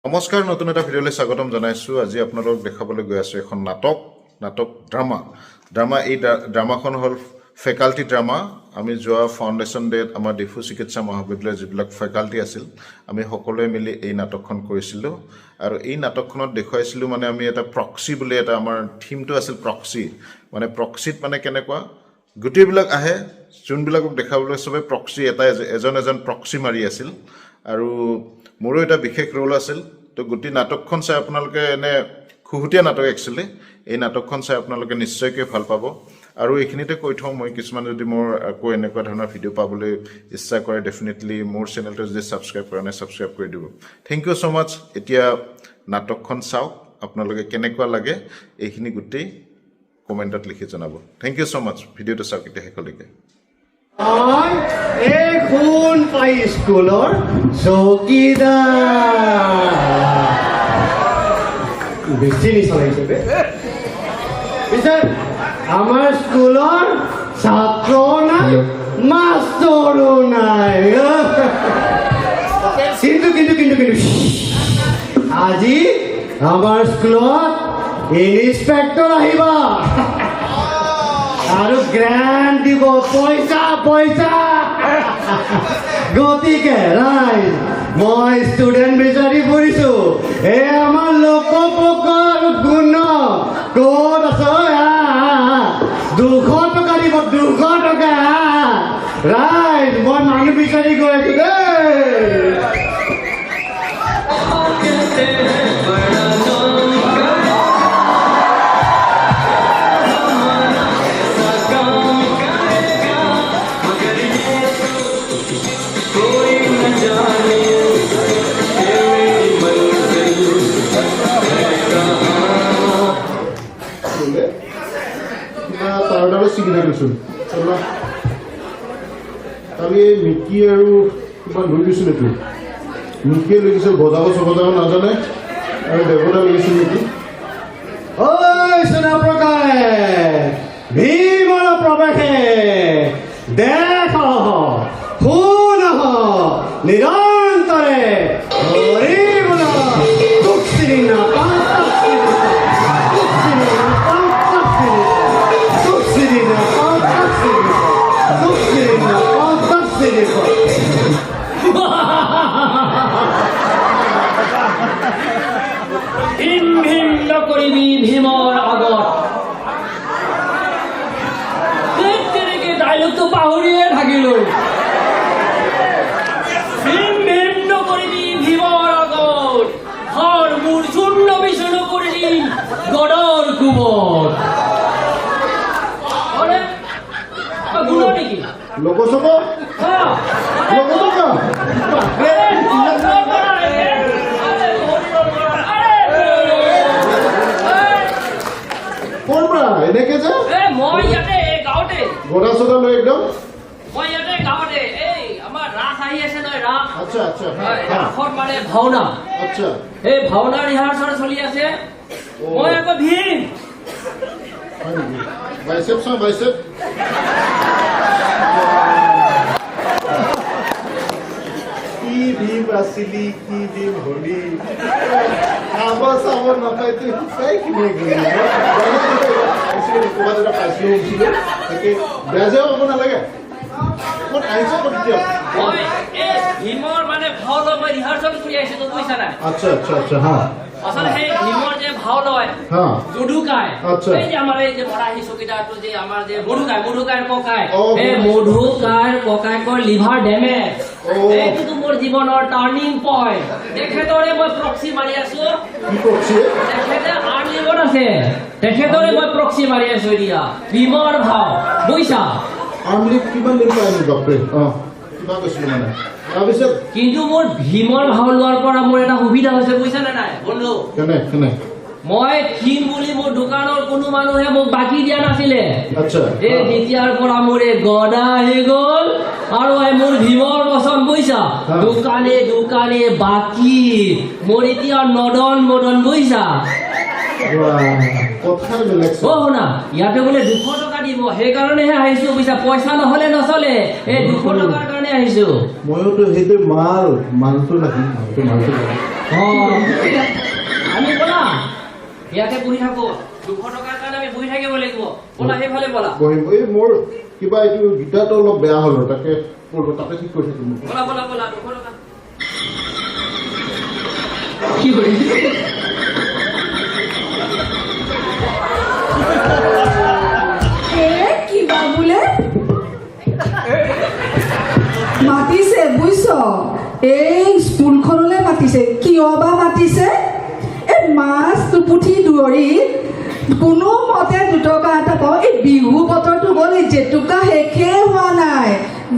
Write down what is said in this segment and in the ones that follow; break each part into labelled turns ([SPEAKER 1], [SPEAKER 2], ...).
[SPEAKER 1] নমস্কাৰ নতুন এটা ভিডিঅ'লৈ স্বাগতম জনাইছোঁ। আজি আপোনালোকক দেখাবলৈ গৈ আছোঁ এখন নাটক ড্ৰামা। এই ড্ৰামাখন হ'ল ফেকাল্টি ড্ৰামা। আমি যোৱা ফাউণ্ডেশ্যন ডেত আমাৰ ডিফু চিকিৎসা মহাবিদ্যালয়ৰ যিবিলাক ফেকাল্টি আছিল আমি সকলোৱে মিলি এই নাটকখন কৰিছিলোঁ। আৰু এই নাটকখনত দেখুৱাইছিলোঁ মানে আমি এটা প্ৰক্সি বুলি এটা আমাৰ থিমটো আছিল প্ৰক্সি। মানে প্ৰক্সিত মানে কেনেকুৱা গোটেইবিলাক আহে যোনবিলাকক দেখাবলৈ চবে প্ৰক্সি এজন প্ৰক্সি মাৰি আছিল। আৰু মোৰো এটা বিশেষ ৰোল আছিল। তো গোটেই নাটকখন চাই আপোনালোকে এনে খুহুতীয়া নাটক একচুৱেলি এই নাটকখন চাই আপোনালোকে নিশ্চয়কৈ ভাল পাব। আৰু এইখিনিতে কৈ থওঁ মই কিছুমান যদি মোৰ আকৌ এনেকুৱা ধৰণৰ ভিডিঅ' পাবলৈ ইচ্ছা কৰে ডেফিনেটলি মোৰ চেনেলটো যদি ছাবস্ক্ৰাইব কৰা নাই ছাবস্ক্ৰাইব কৰি দিব। থেংক ইউ ছ' মাছ। এতিয়া নাটকখন চাওক, আপোনালোকে কেনেকুৱা লাগে এইখিনি গোটেই কমেণ্টত লিখি জনাব। থেংক ইউ ছ' মাছ। ভিডিঅ'টো চাওক এতিয়া শেষলৈকে।
[SPEAKER 2] এখন পাই স্কুলৰ চকীদাৰ বেছি নিচলাইছে পিছে আমাৰ স্কুলৰ ছাত্ৰ নাই মাষ্টৰো নাই। কিন্তু আজি আমাৰ স্কুলত ইনস্পেক্টৰ আহিবা আৰু গ্ৰেণ্ড দিব পইচা গতিকে ৰাইজ মই ষ্টুডেণ্ট বিচাৰি ফুৰিছো। এই আমাৰ লোকপকৰ গুণ ক'ত আছ? 200 টকা দিব 200 টকা। ৰাইজ মই মানুহ বিচাৰি গৈ আছো দেই।
[SPEAKER 3] আমি মিকি আৰু কিবা লৈ গৈছোঁ নেকি? মিকিয়ে লৈ গৈছে বজাব নাজানে আৰু দেৱতা লৈ গৈছিল নেকি?
[SPEAKER 2] ঐ সোণাপ্ৰকাৰে ভীমৰ প্ৰৱেশে দেখ শুন নিৰন্তৰে
[SPEAKER 4] কৰিবি ভীমৰ আগত। তেনেকে ডাইলগটো পাহৰিয়ে থাকিলো। ভীম নকৰিবি ভীমৰ আগত, হৰ মোৰ চূৰ্ণ বিচূৰ্ণ কৰি দিম গডৰ কোবত। গুণ নেকি
[SPEAKER 3] লোকসভ এনেকে যে
[SPEAKER 4] মই ইয়াতে গাঁৱতে
[SPEAKER 3] গড়া চড়া লৈ একদম
[SPEAKER 4] মই ইয়াতে গাঁৱতে এই আমাৰ ৰাস আহি আছে নহয় ৰাস।
[SPEAKER 3] আচ্ছা
[SPEAKER 4] ৰাসত মানে ভাওনা
[SPEAKER 3] আচ্ছা
[SPEAKER 4] এই ভাওনা ৰিহাৰ্চল চলি আছে। মই আকৌ ভীম
[SPEAKER 3] বাইচেপ কি ভীম আছিলি কি ভীম হলি খাব চাব নাপাই তুই চাই কিনে ক'ৰবাত এটা পাইছিলোঁ তাকে বেয়া যেও হ'ব নালাগে। ক'ত আহিছ দিয়ক।
[SPEAKER 4] মই এই ভীমৰ মানে ভাও লৈ মই ৰিহাৰ্চল কৰি আহিছো বুজিছা নাই।
[SPEAKER 3] আচ্ছা হা
[SPEAKER 4] আচলতে সেই ভীমৰ যে ভাও লয়
[SPEAKER 3] হা
[SPEAKER 4] মধুকাই
[SPEAKER 3] আচ্ছা
[SPEAKER 4] এই যে আমাৰ এই যে বৰাহী চকীদাৰটো যে আমাৰ যে মধুকাইৰ ককাই
[SPEAKER 3] অ'
[SPEAKER 4] এই মধুকাইৰ ককাইকৰ লিভাৰ ডেমেজ। এইটোতো মোৰ জীৱনৰ টাৰ্ণিং পইণ্ট। তেখেতৰে মই প্ৰক্সি মাৰি আছো।
[SPEAKER 3] কি কৰছে
[SPEAKER 4] তেখেতে আৰ্লিঙত আছে, তেখেতৰে মই প্ৰক্সি মাৰি আছো এতিয়া ভীমৰ ভাও বুজিছা।
[SPEAKER 3] আমি কিমান দিন পাই বাপৰে কিবা কৈছিলো মানে তাৰপিছত
[SPEAKER 4] কিন্তু মোৰ ভীমৰ ভাও লোৱাৰ পৰা মোৰ এটা সুবিধা হৈছে বুজিছা নে নাই বন্ধু।
[SPEAKER 3] কেনে
[SPEAKER 4] মই ক্ষীণ বুলি মোৰ দোকানৰ কোনো মানুহে মোক বাকী দিয়া নাছিলে।
[SPEAKER 3] আচ্ছা
[SPEAKER 4] এই তেতিয়াৰ পৰা মোৰ এই গদা আহি গ'ল আৰু মোৰ ভীমৰ পচন্দ বুজিছা। দোকানে বাকী মোৰ এতিয়া নদন মদন বুজিছা।
[SPEAKER 3] কথাৰ বেলেগ
[SPEAKER 4] শুনা ইয়াতে বোলে 200 টকা দিব সেইকাৰণেহে আহিছো বুজিছা। পইচা নহলে নচলে এই 200 টকাৰ কাৰণে আহিছো।
[SPEAKER 3] মইতো সেইটো মালটো নাহিম মালটো
[SPEAKER 4] আমি বলা ইয়াতে বহি থাকো 200 টকাৰ কাৰণে আমি বহি থাকিব লাগিব বলা সেইফালে বলা
[SPEAKER 3] বহিম এই মোৰ কিবা এইটো গীটাৰটো অলপ বেয়া হ'ল তাকে তাতে ঠিক কৰি থাকিম
[SPEAKER 4] বলা বলা বলা 200 টকা
[SPEAKER 2] কি কৰি
[SPEAKER 5] কিবা বোলে মাতিছে বুজিছ এই স্কুলখনলৈ মাতিছে কিয় বা মাতিছে এই মাছ দুপুঠি ধৰি কোনো মতে 2 টকা এটা পাওঁ এই বিহু বতৰটো গ'ল এই জেতুকা শেষেই হোৱা নাই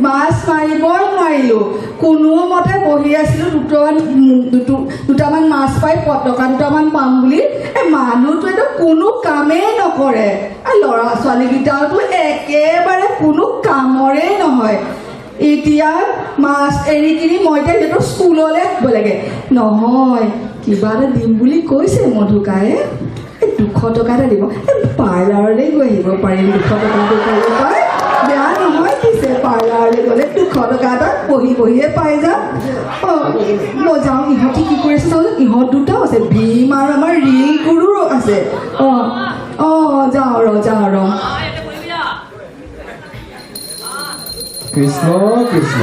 [SPEAKER 5] মাছ মাৰিবই নোৱাৰিলোঁ কোনো মতে বহি আছিলোঁ দুটামান মাছ পাই টকা 2টামান পাম বুলি এই মানুহটোৱেতো কোনো কামেই নকৰে আৰু ল'ৰা ছোৱালীকেইটাওতো একেবাৰে কোনো কামৰে নহয় এতিয়া মাছ এৰি কিনি মই এতিয়া সিহঁতৰ স্কুললৈ আহিব লাগে নহয় কিবা এটা দিম বুলি কৈছে মধুকায়ে 200 টকা এটা দিব এই পাৰ্লাৰলৈ গৈ আহিব পাৰিম 200 টকাটো পাই বেয়া নহয় পিছে পাৰ্লাৰলৈ গ'লে 200 টকা এটা বহিয়ে পাই যাম মই যাওঁ ইহঁতি কি কৰি আছে চাওঁ ইহঁত দুটাও আছে ভীম আৰু আমাৰ ৰিং গুৰুৰো আছে যাওঁ ৰ
[SPEAKER 4] ইয়াতে বহিবি না
[SPEAKER 2] কৃষ্ণ কৃষ্ণ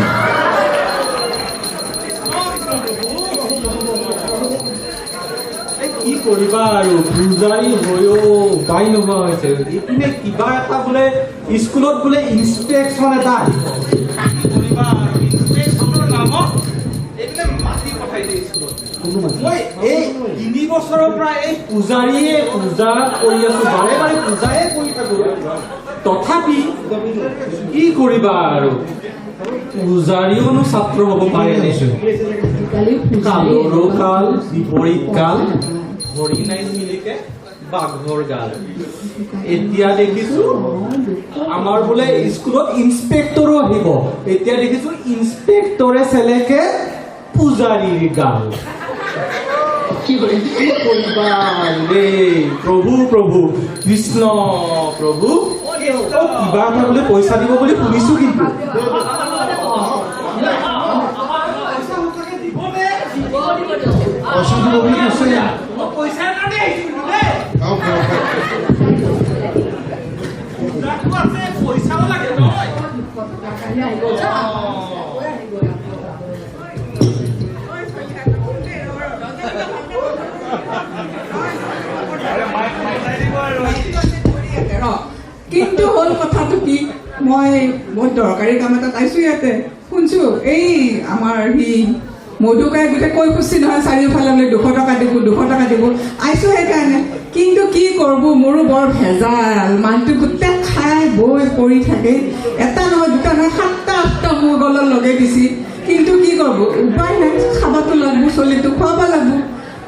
[SPEAKER 6] কি কৰিবা আৰু পূজাৰী হৈও উপায় নোহোৱা হৈছে ইপিনে কিবা এটা বোলে স্কুলত বোলে ইনস্পেকশ্যন এটা মই এই 3 বছৰৰ পৰা এই পূজাৰীয়ে পূজা কৰি আছো বাৰে বাৰে পূজায়ে কৰি থাকো তথাপি কি কৰিবা আৰু পূজাৰীওনো ছাত্ৰ হ'ব পাৰে কালৰো কাল বিপৰীত কাল হৰি নাই মিলিকে বাঘৰ গাল এতিয়া দেখিছো আমাৰ বোলে স্কুলত ইনস্পেক্টৰো আহিব এতিয়া দেখিছো ইনস্পেক্টৰে চেলেকে পূজাৰীৰ গাল কি কৰিবা ৰে প্ৰভু প্ৰভু কৃষ্ণ প্ৰভু কিবা এটা বোলে পইচা দিব বুলি শুনিছো কিন্তু
[SPEAKER 7] কিন্তু হ'ল কথাটো কি মই বহুত দৰকাৰী কাম এটা পাইছোঁ ইয়াতে শুনছো এই আমাৰ মধুকাই গোটেই কৈ খুচি নহয় চাৰিওফালে বোলে 200 টকা দিব 200 টকা দিব আহিছোঁ সেইকাৰণে কিন্তু কি কৰিব মোৰো বৰ ভেজাল মানুহটো গোটেই খাই বৈ কৰি থাকে এটা নহয় 2টা নহয় 7টা 8টা মোৰ গলত লগাই দিছে কিন্তু কি কৰিব উপায় নাই খাবতো লাগিব চলিটো খুৱাব লাগিব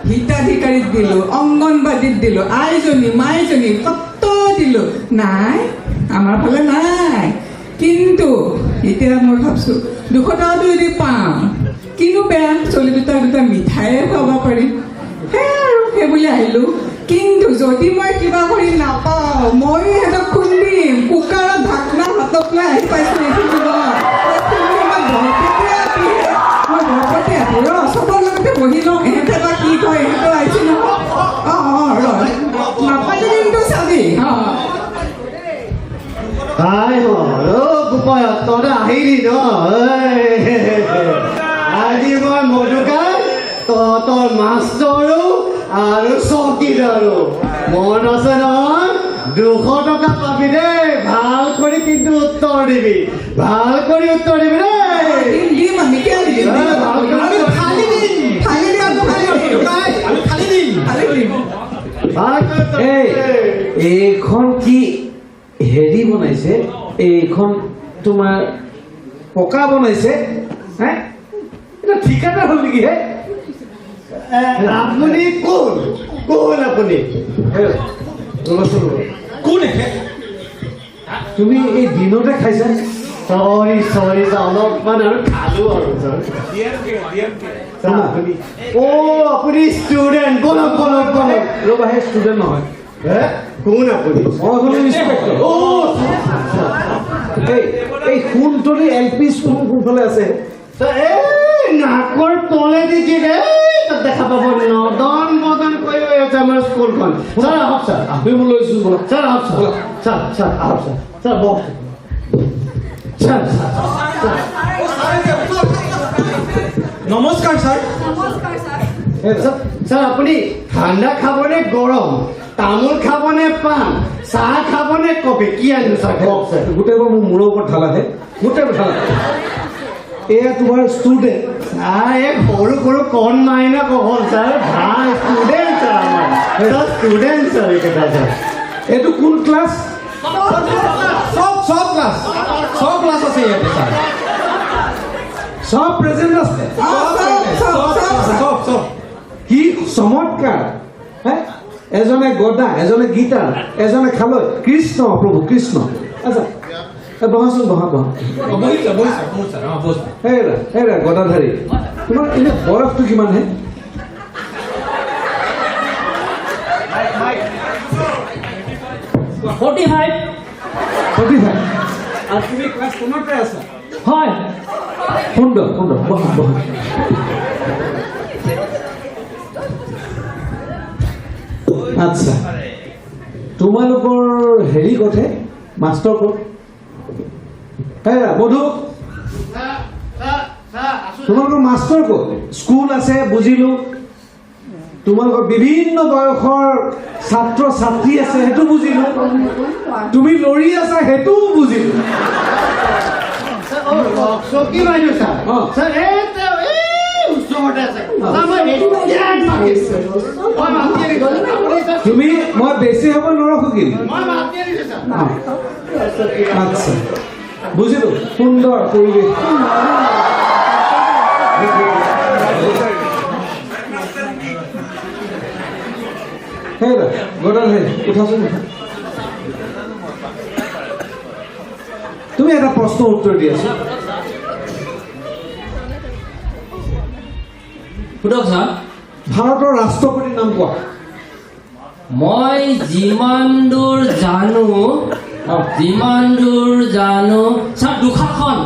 [SPEAKER 7] হিতাধিকাৰীক দিলোঁ অংগনবাদীত দিলোঁ আইজনী মাইজনী কত দিলোঁ নাই আমাৰ ফালে নাই কিন্তু এতিয়া মই ভাবছোঁ 200 টকাটো যদি পাওঁ কিনো বেয়া চলি 2টা মিঠায়ে খুৱাব পাৰিম সেই বুলি আহিলোঁ কিন্তু যদি মই কিবা কৰি নাপাওঁ মই সিহঁতক খুন্দিম কুকাৰত ঢাকনা হাতত লৈ আহি পাইছোঁ মই বৰপতি আহি চবৰ লগতে বহি লওঁ এহেঁতে বা কি কয় এহেঁতে আহিছোঁ নহয় নাপালে কিন্তু চাবি
[SPEAKER 2] গোপাল তহঁতে আহিলি ন আজি মই মধুকাই তহঁতৰ মাষ্টৰো আৰু চকীদাৰো মন আছে নহয় 200 টকা পাবি দেই ভাল কৰি কিন্তু উত্তৰ দিবি ভাল কৰি উত্তৰ দিবি দেই
[SPEAKER 7] দিম আমি কিয় দিম
[SPEAKER 6] এইখন কি হেৰি বনাইছে এইখন তোমাৰ পকা বনাইছে হে এটা ঠিকাদাৰ হ'ল নেকি হে
[SPEAKER 2] আপুনি কোন আপুনি
[SPEAKER 6] কোন তুমি এই দিনতে খাইছা
[SPEAKER 2] চৰি অলপমান আৰু খালো আৰু আপুনি ষ্টুডেণ্ট বলক
[SPEAKER 6] ৰ'বা সেই ষ্টুডেণ্ট নহয়
[SPEAKER 2] কোন আপুনি
[SPEAKER 6] মই হ'লো ইনস্পেক্টৰ এই সোণতলী LP স্কুল কোনফালে আছে
[SPEAKER 2] নাকৰ তলেদি কি তাত দেখা পাব নদন বদন কৰি আছে আমাৰ স্কুলখন ছাৰ আহক ছাৰ
[SPEAKER 6] আমি মই লৈছোঁ বোলা
[SPEAKER 2] ছাৰ আহক ছাৰ ছাৰ আহক ছাৰ ছাৰ বহক ছাৰ
[SPEAKER 6] নমস্কাৰ ছাৰ
[SPEAKER 2] ছাৰ আপুনি ঠাণ্ডা খাবনে গৰম তামোল খাবনে পাণ চাহ খাবনে কফি কি আনিলো ছাৰ কওক ছাৰ
[SPEAKER 6] গোটেইবোৰ মোৰ মূৰৰ ওপৰত ঢালাহে গোটেইবোৰ ঢালা এয়া তোমাৰ ষ্টুডেণ্ট
[SPEAKER 2] এক সৰু সৰু কণ মাইনা কখন ছাৰ ভাল ষ্টুডেণ্ট ছাৰ আমাৰ ষ্টুডেণ্ট ছাৰ এইকেইটা ছাৰ
[SPEAKER 6] এইটো কোন ক্লাছ চব ক্লাছ আছে ইয়াতে ছাৰ চব প্ৰেজেণ্ট আছে চব কি চমৎকাৰ হে এজনে গদা এজনে গীতা এজনে খালৈ কৃষ্ণ প্ৰভু কৃষ্ণ আচ্ছা বহাচোন বহা হেৰা গদাধাৰী তোমাৰ এনে বয়সটো কিমান হে
[SPEAKER 4] ফৰ্টি ফাইভ
[SPEAKER 6] আৰু তুমি ক্লাছ 10 আছা
[SPEAKER 4] হয়
[SPEAKER 6] সুন্দৰ বহা আচ্ছা তোমালোকৰ হেৰি কথে মাষ্টৰ ক'ত হেৰা মধু তোমালোকৰ মাষ্টৰ ক'ত স্কুল আছে বুজিলো তোমালোকৰ বিভিন্ন বয়সৰ ছাত্ৰ ছাত্ৰী আছে সেইটো বুজিলো তুমি লৰি আছা সেইটোও বুজিলো
[SPEAKER 2] চকী বাইদেউ ছাৰ ছাৰ এই ওচৰতে আছে
[SPEAKER 6] তুমি মই বেছি হ'ব নৰখো কিন্তু আচ্ছা বুজিলো সুন্দৰ পৰিৱেশ হেৰা গদাধাৰী উঠাচোন তুমি এটা প্ৰশ্নৰ উত্তৰ দি আছা
[SPEAKER 4] সোধক ছাৰ
[SPEAKER 6] ভাৰতৰ ৰাষ্ট্ৰপতিৰ নাম কোৱা
[SPEAKER 4] মই যিমান দূৰ জানো ছাৰ দুখাখন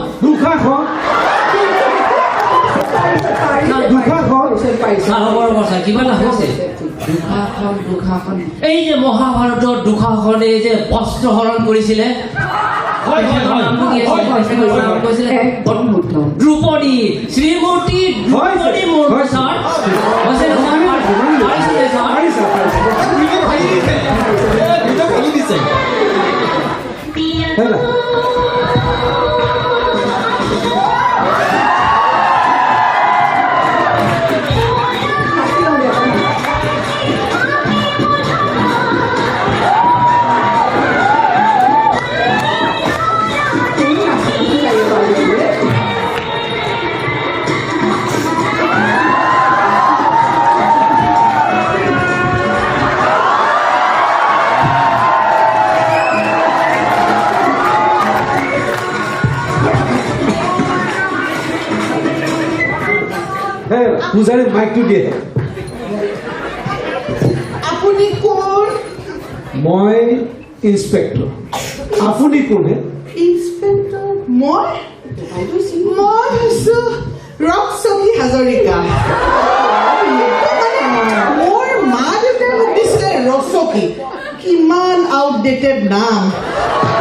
[SPEAKER 4] ছাৰ হ'ব ছাৰ কিবা এটা হৈছে দুখাখন এই যে মহাভাৰতৰ দুখাখনে যে বস্ত্ৰ হৰণ কৰিছিলে নামটো কি আছিল? নাম কৈছিলে দ্ৰুপদী শ্ৰীমতী দ্ৰুপদী মুৰ্মু ছাৰ হৈছে নে ছাৰ? পাৰিছিলে ছাৰ?
[SPEAKER 6] হেৰা পূজাৰী মাইকটো দিয়ে
[SPEAKER 7] আপুনি কোন
[SPEAKER 6] মই ইন্সপেক্টৰ আপুনি কোনে
[SPEAKER 7] ইন্সপেক্টৰ মই হৈছো ৰকচকী হাজৰিকা মোৰ মা দেউতাই মোক দিছিলে ৰকচকী কিমান আউটডেটেড নাম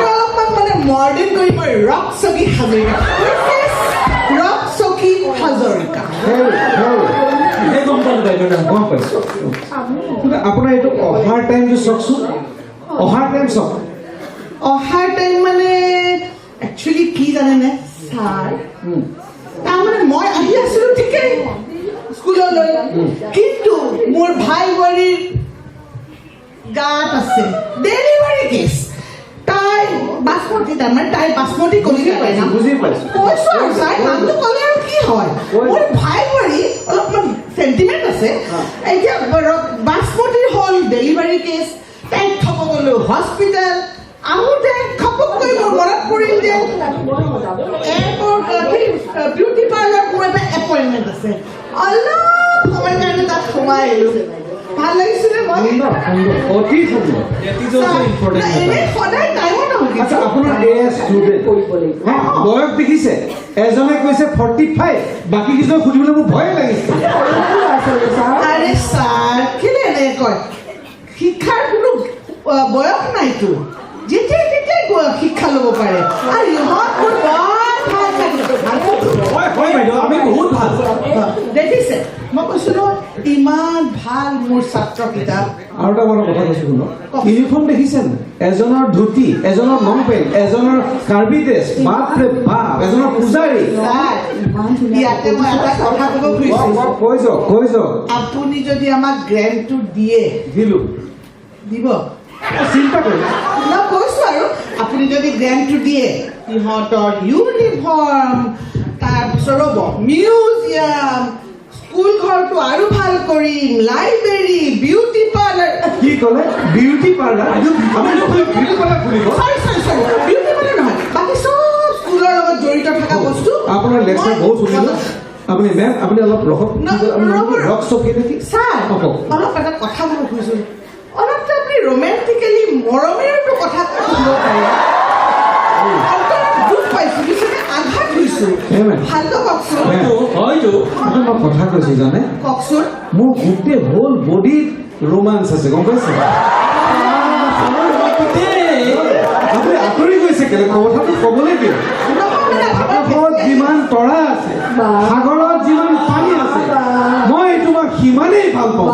[SPEAKER 7] অলপমান মানে মডাৰ্ণ কৰি মই ৰকচকী হাজৰিকা ৰকচকী হাজৰিকা
[SPEAKER 6] গম পাইছো আপোনাৰ এইটো অহাৰ টাইমটো চাওকচোন অহাৰ টাইম চাওক
[SPEAKER 7] অহাৰ টাইম মানে একচুৱেলি কি জানেনে ছাৰ তাৰমানে মই আহি আছিলো ঠিকেই স্কুললৈ কিন্তু মোৰ ভাই বোৱাৰীৰ গাত আছে ডেলিভাৰী কেছ তাই বাছমতী কলিতা পাই না
[SPEAKER 6] বুজি পাইছো
[SPEAKER 7] কৈছো আৰু ছাৰ নামটো ক'লে আৰু কি হয় মোৰ ভাই বোৱাৰী অলপমান চেণ্টিমেণ্ট আছে এতিয়া বাছমতীৰ হ'ল ডেলিভাৰী কেছ তাইক থ'ব গ'লো হস্পিটেল আহোঁতে খপককৈ মোৰ মনত পৰিল যে বিউটি পাৰ্লাৰ মোৰ এটা এপইণ্টমেণ্ট আছে অলপ সময়ৰ কাৰণে তাত সোমাই আহিলোঁ ভাল লাগিছিলে মই
[SPEAKER 2] সুন্দৰ সুন্দৰ অতি সুন্দৰ
[SPEAKER 6] That is also important.
[SPEAKER 7] এনে সদায় টাইমত নহ'ব
[SPEAKER 2] আচ্ছা আপোনাৰ ষ্টুডেণ্ট বয়স দেখিছে এজনে কৈছে 45 বাকী কিছুমান সুধিবলৈ মোৰ ভয় লাগিছে
[SPEAKER 7] আৰে ছাৰ কেলে এনে কয় শিক্ষাৰ কোনো বয়স নাইতো যেতিয়াই তেতিয়াই শিক্ষা ল'ব পাৰে আৰু ইহঁত মোৰ বৰ ভাল
[SPEAKER 6] হয় বাইদেউ আমি বহুত ভাল
[SPEAKER 7] দেখিছে মই কৈছো ন ইমান ভাল মোৰ ছাত্ৰকেইটা
[SPEAKER 2] আৰু এটা মই কথা কৈছো শুনক ইউনিফৰ্ম দেখিছেন এজনৰ ধুতি এজনৰ লং পেণ্ট এজনৰ কাৰ্বি ড্ৰেছ বাপৰে বাপ এজনৰ পূজাৰী
[SPEAKER 7] ছাৰ ইয়াতে মই এটা কথা ক'ব খুজিছোঁ
[SPEAKER 2] কৈ যাওক
[SPEAKER 7] আপুনি যদি আমাক গ্ৰেণ্টটো দিয়ে
[SPEAKER 2] দিলো
[SPEAKER 7] দিব
[SPEAKER 2] চিন্তা কৰি
[SPEAKER 7] মই কৈছো আৰু আপুনি যদি গ্ৰেণ্টটো দিয়ে সিহঁতৰ ইউনিফৰ্ম তাৰপিছত ৰ'ব মিউজিয়াম স্কুল ঘৰটো আৰু ভাল কৰিম লাইব্ৰেৰী বিউটি পাৰ্লাৰ
[SPEAKER 2] কি ক'লে বিউটি পাৰ্লাৰ বিউটি পাৰ্লাৰ খুলিব
[SPEAKER 7] বিউটি পাৰ্লাৰ নহয় বাকী চব স্কুলৰ লগত জড়িত থকা বস্তু
[SPEAKER 2] আপোনাৰ লেকচাৰ বহুত শুনিলো আপুনি মেম আপুনি অলপ ৰখক ৰক চকী নেকি
[SPEAKER 7] ছাৰ অলপ এটা কথা ক'ব খুজিছোঁ অলপতো আপুনি ৰোমেণ্টিকেলি মৰমেৰেতো কথা ক'ব পাৰে দুখ পাইছোঁ পিছতে আঘাত হৈছোঁ ভালকৈ কওকচোন
[SPEAKER 6] হয়তো
[SPEAKER 2] মই কথা কৈছো জানে
[SPEAKER 7] কওকচোন
[SPEAKER 2] মোৰ গোটেই হ'ল বডিত ৰোমাঞ্চ আছে গম পাইছে আপুনি আঁতৰি গৈছে কেলে কথাটো ক'বলৈ দিয়ে আকাশত যিমান তৰা আছে সাগৰত যিমান পানী আছে মই তোমাক সিমানেই ভাল পাওঁ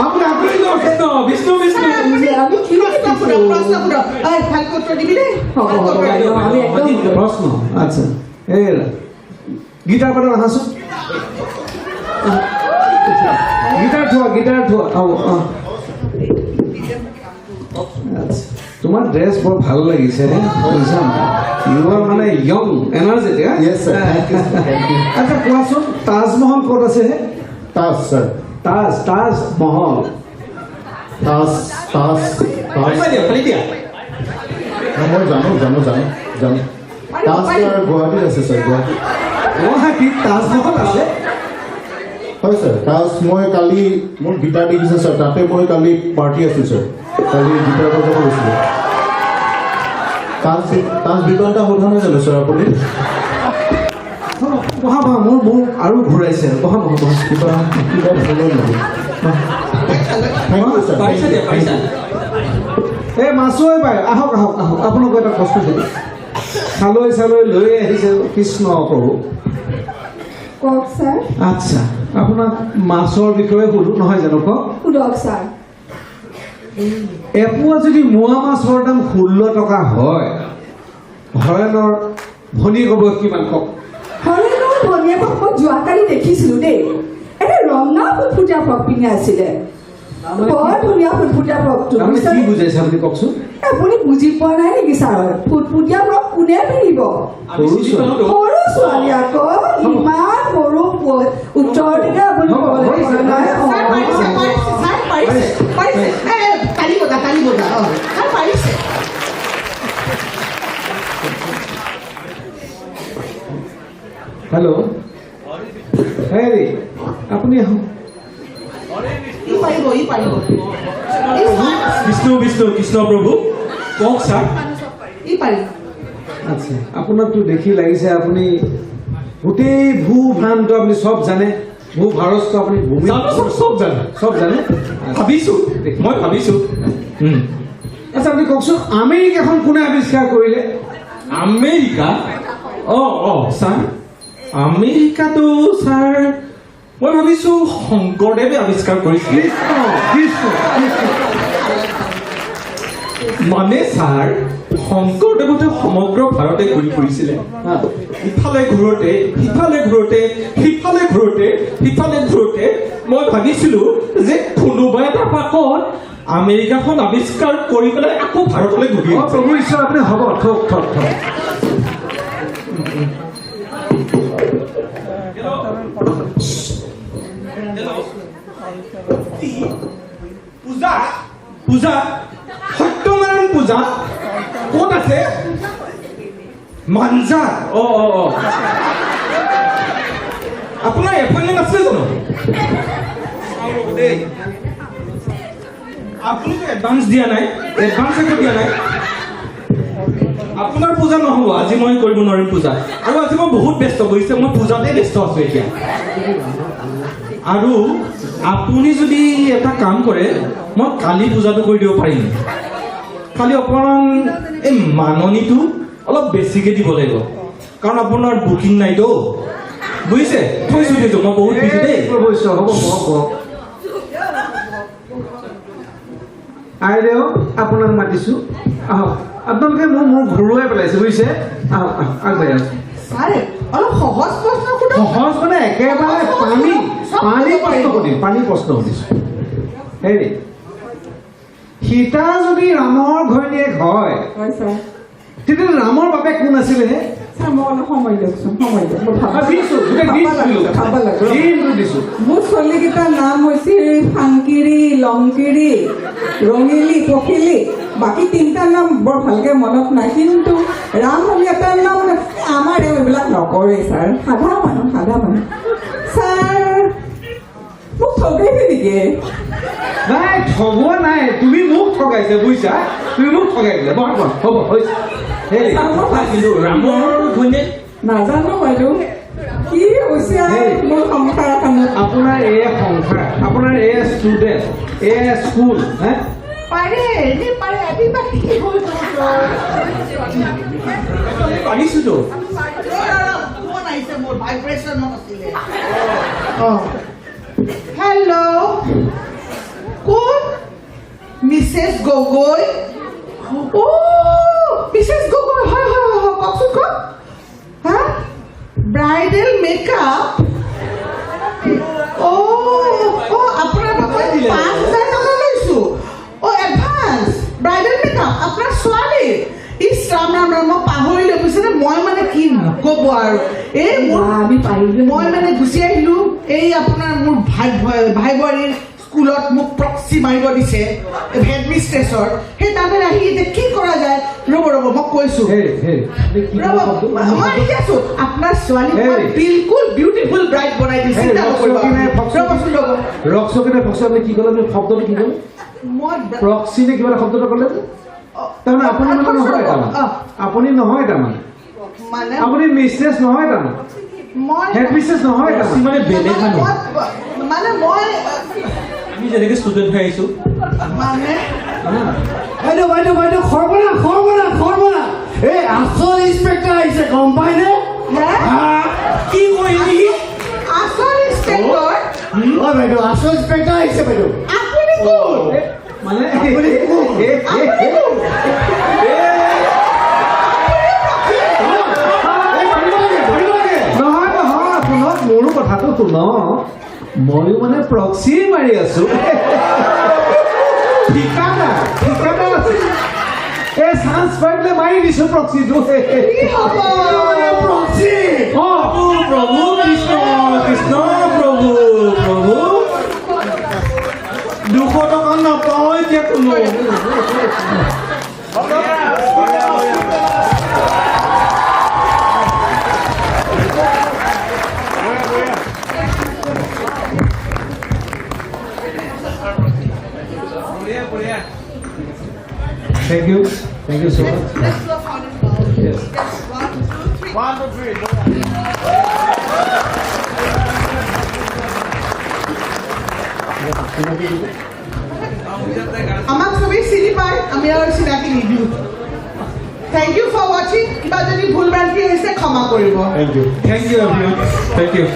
[SPEAKER 2] আপুনি আঁতৰি যাওক
[SPEAKER 6] বিষ্ণু বিষ্ণু
[SPEAKER 2] প্ৰশ্ন আচ্ছা এই গীটাৰ পাতত আহাচোন গীটাৰ থোৱা আচ্ছা তোমাৰ ড্ৰেছ বৰ ভাল লাগিছে ইউ আৰ মানে য়ং এনাৰ্জেটিক আচ্ছা কোৱাচোন তাজমহল ক'ত আছে
[SPEAKER 3] তাজ ছাৰ
[SPEAKER 2] তাজমহল
[SPEAKER 3] তাজ
[SPEAKER 6] খালি দিয়া
[SPEAKER 3] মই জানো তাজ ছাৰ গুৱাহাটীত আছে ছাৰ
[SPEAKER 2] গুৱাহাটীত তাজমহল আছে
[SPEAKER 3] হয় ছাৰ তাজ মই কালি মোৰ গীটাৰ দেখিছে ছাৰ তাতে মই কালি পাৰ্টি আছোঁ ছাৰ কালি গীটাৰ বজাব গৈছিলোঁ তাজ বিমানটা সোধা নাই জানো ছাৰ আপুনি
[SPEAKER 2] বহা মোৰ আৰু ঘূৰাইছে বহা
[SPEAKER 3] কিবা ভুল নেকি থেংক ইউ ছাৰ
[SPEAKER 6] পাৰিছা দিয়া পাৰিছা
[SPEAKER 2] এই মাছুৱে পায় আহক আপোনাক এটা প্ৰশ্ন দিলোঁ চালৈ লৈ আহিছে কৃষ্ণ প্ৰভু
[SPEAKER 5] কওক ছাৰ
[SPEAKER 2] আচ্ছা আপোনাক মাছৰ বিষয়ে সুধো নহয় জানো কওক
[SPEAKER 5] সোধক ছাৰ
[SPEAKER 2] এপোৱা যদি মোৱা মাছৰ দাম 16 টকা হয় হৰেণৰ ভনী ক'ব কিমান কওক
[SPEAKER 5] হৰেণৰ ভনীয়েকক মই যোৱাকালি দেখিছিলোঁ দেই এনে ৰঙা ফুটফুটীয়া ফ্ৰক পিন্ধি আছিলে বৰ ধুনীয়া ফুটফুটীয়া ফ্ৰকটো
[SPEAKER 2] আপুনি কি বুজাইছে আপুনি কওকচোন
[SPEAKER 5] আপুনি বুজি পোৱা নাই নেকি ছাৰ ফুটফুটীয়া ফ্ৰক কোনে পিন্ধিব
[SPEAKER 2] সৰু ছোৱালী
[SPEAKER 5] সৰু ছোৱালী আকৌ ইমান সৰু উত্তৰ দিলে আপুনি
[SPEAKER 2] হেল্ল' হেৰি আপুনি আহক
[SPEAKER 6] বিষ্ণু কৃষ্ণ প্ৰভু কওক ছাৰ
[SPEAKER 2] আচ্ছা আপোনাকতো দেখি লাগিছে আপুনি গোটেই ভূ ভ্ৰান্ত আপুনি চব জানে ভূ ভাৰতটো আপুনি ভূমি
[SPEAKER 6] চব জানে মই ভাবিছো
[SPEAKER 2] আচ্ছা আপুনি কওকচোন আমেৰিকাখন কোনে আৱিষ্কাৰ কৰিলে
[SPEAKER 6] আমেৰিকা ছাৰ আমেৰিকাটো ছাৰ মই ভাবিছো শংকৰদেৱে আৱিষ্কাৰ কৰিছিলে মানে ছাৰ শংকৰদেৱতে সমগ্ৰ ভাৰতে ঘূৰি ফুৰিছিলে ইফালে ঘূৰোতে মই ভাবিছিলো যে কোনোবা এটা পাকত আমেৰিকাখন আৱিষ্কাৰ কৰি পেলাই আকৌ ভাৰতলৈ ঘূৰি
[SPEAKER 2] প্ৰভু ঈশ্বৰ আপুনি হ'ব থক
[SPEAKER 6] পূজা সত্যনাৰায়ণ পূজা ক'ত আছে মাঞ্জা আপোনাৰ এপইণ্টমেণ্ট আছিলে জানো দেই আপুনিতো এডভান্স দিয়া নাই এডভান্স একো দিয়া নাই আপোনাৰ পূজা নহ'ব আজি মই কৰিব নোৱাৰিম পূজা আৰু আজি মই বহুত ব্যস্ত কৰিছে মই পূজাতে ব্যস্ত আছো এতিয়া আৰু আপুনি যদি এটা কাম কৰে মই কালি পূজাটো কৰি দিব পাৰিম খালি অকণমান এই মাননিটো অলপ বেছিকৈ দিব লাগিব কাৰণ আপোনাৰ বুকিং নাইতো বুজিছে থৈছোঁ মই বহুত বিজি দেই
[SPEAKER 2] হ'ব কওক আইদেউ আপোনাক মাতিছোঁ আহক আপোনালোকে মোৰ ঘৰুৱাই পেলাইছে বুজিছে আহক আহক আগবাঢ়ি আহক
[SPEAKER 7] ছাৰ অলপ সহজ প্ৰশ্ন সোধক
[SPEAKER 2] সহজ মানে একেবাৰে পানী প্ৰশ্ন সুধিছোঁ হেৰি সীতা যদি ৰামৰ ঘৈণীয়েক হয়
[SPEAKER 7] হয় ছাৰ
[SPEAKER 2] তেতিয়াহ'লে ৰামৰ বাপেক কোন আছিলে হে
[SPEAKER 7] ছাৰ মোক অলপ সময় দিয়কচোন সময় দিয়ক মোৰ ছোৱালীকেইটাৰ নাম হৈছিল ফাংকিৰি লংকিৰি ৰঙিলি পখিলি বাকী তিনিটাৰ নাম বৰ ভালকৈ মনত নাই কিন্তু ৰাম বুলি এটাৰ নাম আমাৰ এইবিলাক নকৰে ছাৰ সাধা মানুহ ছাৰ মোক ঠগাইছে নেকি
[SPEAKER 2] নাই ঠগোৱা নাই তুমি মোক ঠগাইছে বুজিছা তুমি মোক ঠগাই দিলে হ'ব হৈছে
[SPEAKER 6] কিন্তু ৰামৰ ঘৈণীয়েক
[SPEAKER 7] নাজানো বাইদেউ কি হৈছে মোৰ সংসাৰ এখনত
[SPEAKER 2] আপোনাৰ এয়া সংসাৰ আপোনাৰ এয়া ষ্টুডেণ্ট এয়া স্কুল হে
[SPEAKER 6] পাৰিছোতো
[SPEAKER 8] হেল্ল' কোন মিছেছ গগৈ মিছেছ গগৈ হয় কওকচোন কওক হা ব্ৰাইডেল মেকআপ আপোনাৰ বাবে 5,000 টকা লৈছোঁ এডভান্স ব্ৰাইডেল মেকআপ আপোনাৰ ছোৱালী ৰাম মই পাহৰিলোঁ বুজিছেনে মই মানে কি নক'ব আৰু এই মই মানে গুচি আহিলোঁ এই আপোনাৰ মোৰ ভাই বোৱাৰীৰ স্কুলত মোক প্ৰক্সি মাৰিব দিছে হেডমিষ্ট্ৰেছৰ সেই তাতে আহি এতিয়া কি কৰা যায় ৰ'ব মই কৈছোঁ ৰ'ব মই আহি আছোঁ আপোনাৰ ছোৱালী বিলকুল বিউটিফুল ব্ৰাইড বনাই দিছে
[SPEAKER 2] ৰকচকিনে কি ক'লে শব্দটো কি ক'লে
[SPEAKER 8] মই
[SPEAKER 2] প্ৰক্সি নে কিবা এটা শব্দটো ক'লে তাৰমানে আপুনি মানে নহয় তাৰমানে আপুনি নহয় তাৰমানে
[SPEAKER 8] মানে
[SPEAKER 2] আপুনি মিষ্ট্ৰেছ নহয় তাৰমানে
[SPEAKER 8] মই
[SPEAKER 2] হেড মিষ্ট্ৰেছ নহয় তাৰমানে
[SPEAKER 6] মানে বেলেগ মানুহ
[SPEAKER 8] মানে মই
[SPEAKER 6] আমি যেনেকৈ ষ্টুডেণ্ট হৈ আহিছোঁ
[SPEAKER 8] মানে
[SPEAKER 2] বাইদেউ খৰবনা এই আচল ইনস্পেক্টৰ আহিছে গম পাইনে
[SPEAKER 6] কি কৰিলি
[SPEAKER 8] আচল ইনস্পেক্টৰ
[SPEAKER 2] বাইদেউ আচল ইনস্পেক্টৰ আহিছে বাইদেউ
[SPEAKER 8] আপুনি কোন
[SPEAKER 2] মানে নহয় শুনক মোৰো কথাটো শুনক ময়ো মানে প্ৰক্সি মাৰি আছো ঠিকাদাৰ আছে এই চান্স পাই পেলাই মাৰি দিছো প্ৰক্সিটো প্ৰক্সি
[SPEAKER 6] প্ৰভু কৃষ্ণ প্ৰভু 200 টকা নাপাওঁ এতিয়া কোনো
[SPEAKER 2] Thank you so much. Yes.
[SPEAKER 8] 1, 2, 3. আমাক সবেই চিনি পায় আমি আৰু চিনাকি নিদিওঁ থেংক ইউ ফৰ ৱাচিং কিবা যদি ভুল ভ্ৰান্তি হৈছে ক্ষমা কৰিব
[SPEAKER 6] Thank you everyone. Thank you.